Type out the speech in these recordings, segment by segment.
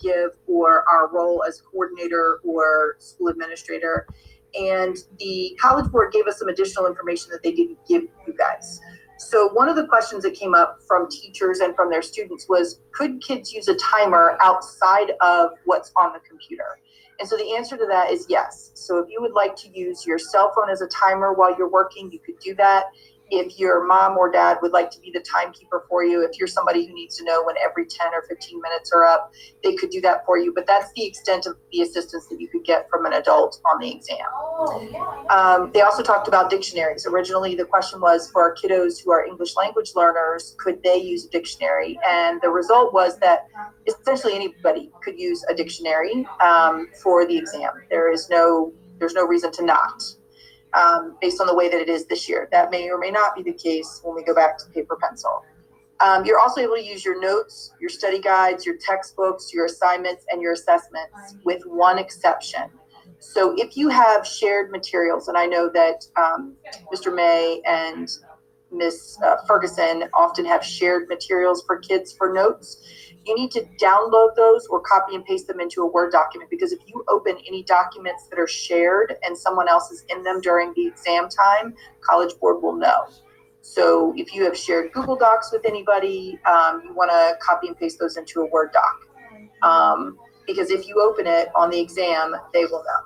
give for our role as coordinator or school administrator. And the College Board gave us some additional information that they didn't give you guys. So one of the questions that came up from teachers and from their students was, could kids use a timer outside of what's on the computer? And so the answer to that is yes. So if you would like to use your cell phone as a timer while you're working, you could do that. If your mom or dad would like to be the timekeeper for you, if you're somebody who needs to know when every 10 or 15 minutes are up, they could do that for you. But that's the extent of the assistance that you could get from an adult on the exam. They also talked about dictionaries. Originally, the question was for our kiddos who are English language learners, could they use a dictionary? And the result was that essentially anybody could use a dictionary for the exam. There's no reason to not. Based on the way that it is this year. That may or may not be the case when we go back to paper pencil. You're also able to use your notes, your study guides, your textbooks, your assignments, and your assessments with one exception. So if you have shared materials, and I know that Mr. May and Ms. Ferguson often have shared materials for kids for notes, you need to download those or copy and paste them into a Word document, because if you open any documents that are shared and someone else is in them during the exam time, College Board will know. So if you have shared Google Docs with anybody, you want to copy and paste those into a Word doc. Because if you open it on the exam, they will know.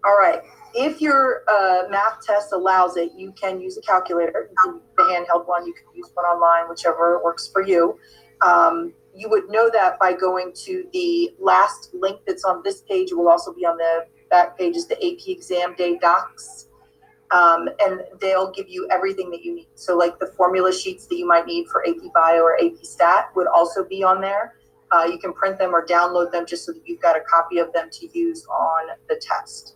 All right. If your math test allows it, you can use a calculator. You can use the handheld one. You can use one online, whichever works for you. You would know that by going to the last link that's on this page. It will also be on the back page, is the AP Exam Day Docs. And they'll give you everything that you need. So like the formula sheets that you might need for AP Bio or AP Stat would also be on there. You can print them or download them just so that you've got a copy of them to use on the test.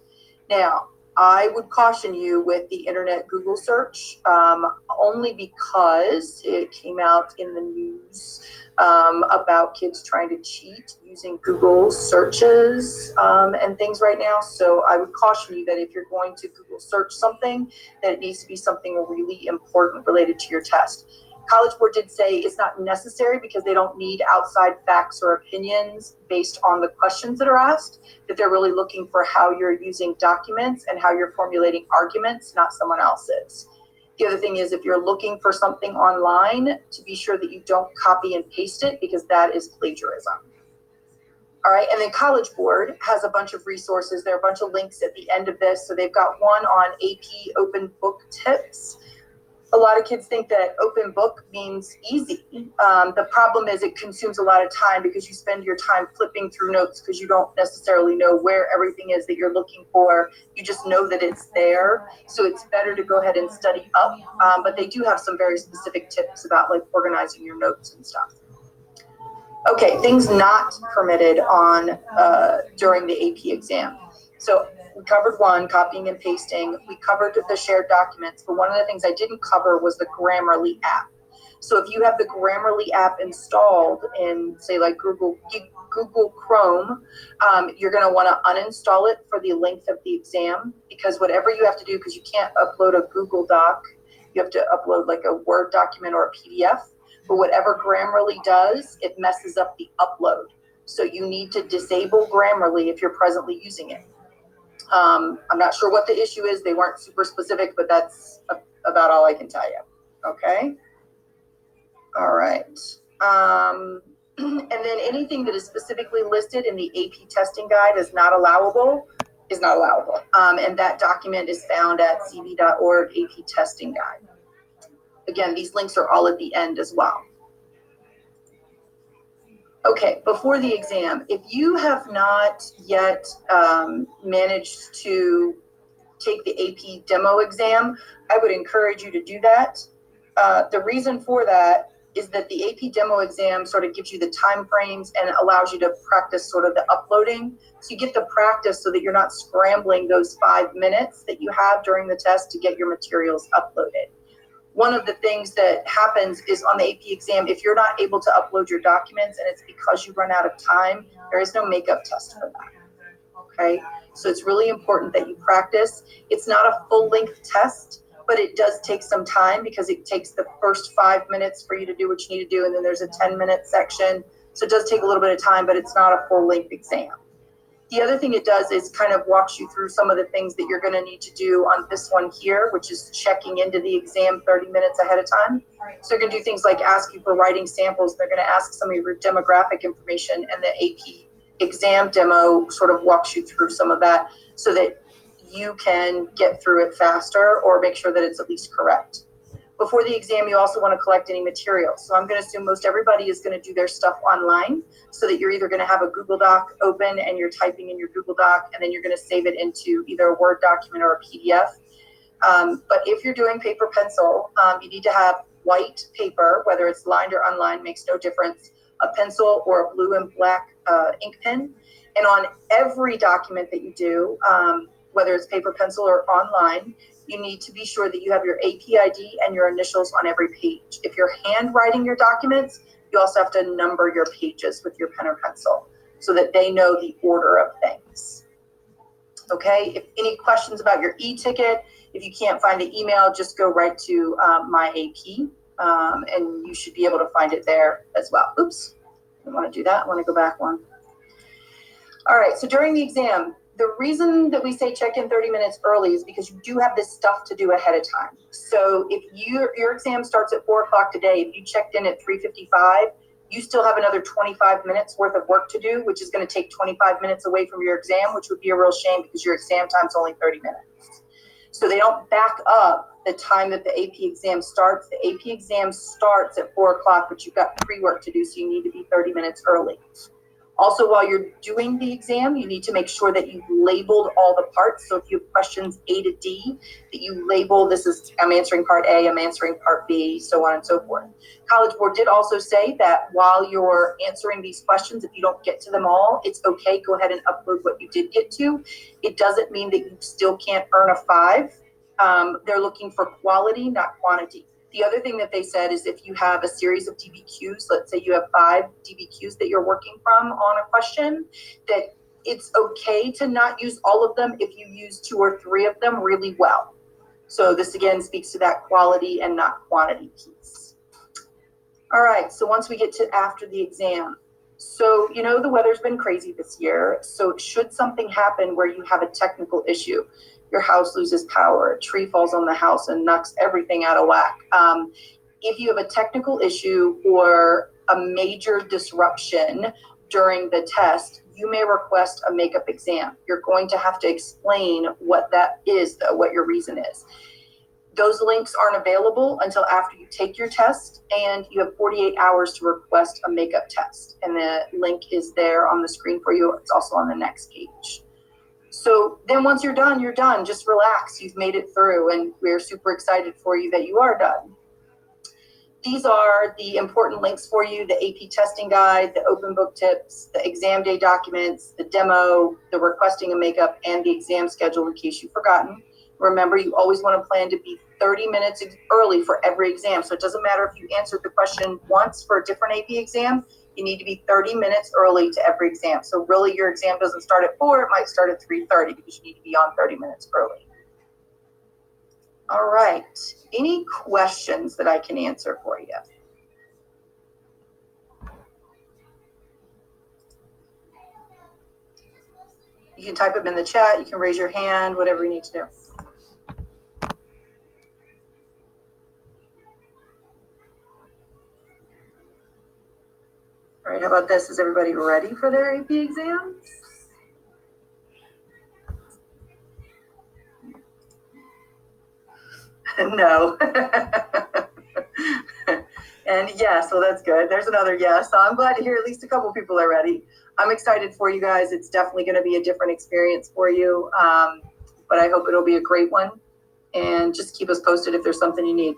Now, I would caution you with the internet Google search, only because it came out in the news about kids trying to cheat using Google searches and things right now. So I would caution you that if you're going to Google search something, that it needs to be something really important related to your test. College Board did say it's not necessary because they don't need outside facts or opinions based on the questions that are asked, that they're really looking for how you're using documents and how you're formulating arguments, not someone else's. The other thing is, if you're looking for something online, to be sure that you don't copy and paste it, because that is plagiarism. All right, and then College Board has a bunch of resources. There are a bunch of links at the end of this. So they've got one on AP open book tips. A lot of kids think that open book means easy. The problem is it consumes a lot of time because you spend your time flipping through notes because you don't necessarily know where everything is that you're looking for. You just know that it's there. So it's better to go ahead and study up. But they do have some very specific tips about like organizing your notes and stuff. Okay, things not permitted on during the AP exam. So we covered one, copying and pasting. We covered the shared documents, but one of the things I didn't cover was the Grammarly app. So if you have the Grammarly app installed in, say, like Google Chrome, you're going to want to uninstall it for the length of the exam, because whatever you have to do, because you can't upload a Google Doc, you have to upload like a Word document or a PDF. But whatever Grammarly does, it messes up the upload. So you need to disable Grammarly if you're presently using it. I'm not sure what the issue is. They weren't super specific, but that's about all I can tell you. Okay. All right. And then anything that is specifically listed in the AP testing guide is not allowable. And that document is found at cb.org AP testing guide. Again, these links are all at the end as well. Okay, before the exam, if you have not yet managed to take the AP demo exam, I would encourage you to do that. The reason for that is that the AP demo exam sort of gives you the time frames and allows you to practice sort of the uploading. So you get the practice so that you're not scrambling those 5 minutes that you have during the test to get your materials uploaded. One of the things that happens is on the AP exam, if you're not able to upload your documents and it's because you run out of time, there is no makeup test for that. Okay, so it's really important that you practice. It's not a full-length test, but it does take some time because it takes the first 5 minutes for you to do what you need to do, and then there's a 10-minute section So it does take a little bit of time, but it's not a full-length exam. The other thing it does is kind of walks you through some of the things that you're going to need to do on this one here, which is checking into the exam 30 minutes ahead of time. So they're going to do things like ask you for writing samples. They're going to ask some of your demographic information, and the AP exam demo sort of walks you through some of that so that you can get through it faster or make sure that it's at least correct. Before the exam, you also want to collect any materials. So I'm going to assume most everybody is going to do their stuff online, so that you're either going to have a Google Doc open and you're typing in your Google Doc, and then you're going to save it into either a Word document or a PDF. But if you're doing paper pencil, you need to have white paper, whether it's lined or unlined, makes no difference, a pencil or a blue and black ink pen. And on every document that you do, whether it's paper, pencil, or online, you need to be sure that you have your AP ID and your initials on every page. If you're handwriting your documents, you also have to number your pages with your pen or pencil so that they know the order of things. Okay, if any questions about your e-ticket, if you can't find the email, just go right to My AP, and you should be able to find it there as well. Oops, I don't want to do that. I want to go back one. All right, so during the exam, the reason that we say check in 30 minutes early is because you do have this stuff to do ahead of time. So if your exam starts at 4 o'clock today, if you checked in at 3:55, you still have another 25 minutes worth of work to do, which is going to take 25 minutes away from your exam, which would be a real shame because your exam time's only 30 minutes. So they don't back up the time that the AP exam starts. The AP exam starts at 4 o'clock, but you've got pre-work to do, so you need to be 30 minutes early. Also, while you're doing the exam, you need to make sure that you've labeled all the parts. So if you have questions A to D, that you label, this is, I'm answering part A, I'm answering part B, so on and so forth. College Board did also say that while you're answering these questions, if you don't get to them all, it's okay, go ahead and upload what you did get to. It doesn't mean that you still can't earn a 5. They're looking for quality, not quantity. The other thing that they said is if you have a series of DBQs, let's say you have 5 DBQs that you're working from on a question, that it's okay to not use all of them if you use 2 or 3 of them really well. So this again speaks to that quality and not quantity piece. All right, so once we get to after the exam. So, you know, the weather's been crazy this year. So should something happen where you have a technical issue, your house loses power, a tree falls on the house and knocks everything out of whack. If you have a technical issue or a major disruption during the test, you may request a makeup exam. You're going to have to explain what that is, though, what your reason is. Those links aren't available until after you take your test, and you have 48 hours to request a makeup test. And the link is there on the screen for you. It's also on the next page. So then once you're done, you're done. Just relax. You've made it through, and we're super excited for you that you are done. These are the important links for you: the AP testing guide, the open book tips, the exam day documents, the demo, the requesting a makeup, and the exam schedule in case you've forgotten. Remember, you always want to plan to be 30 minutes early for every exam. So it doesn't matter if you answered the question once for a different AP exam, you need to be 30 minutes early to every exam. So really your exam doesn't start at 4, it might start at 3:30 because you need to be on 30 minutes early. All right, any questions that I can answer for you? You can type them in the chat, you can raise your hand, whatever you need to do. All right, how about this? Is everybody ready for their AP exams? No. And yes, so that's good. There's another yes. So I'm glad to hear at least a couple people are ready. I'm excited for you guys. It's definitely going to be a different experience for you, but I hope it'll be a great one. And just keep us posted if there's something you need.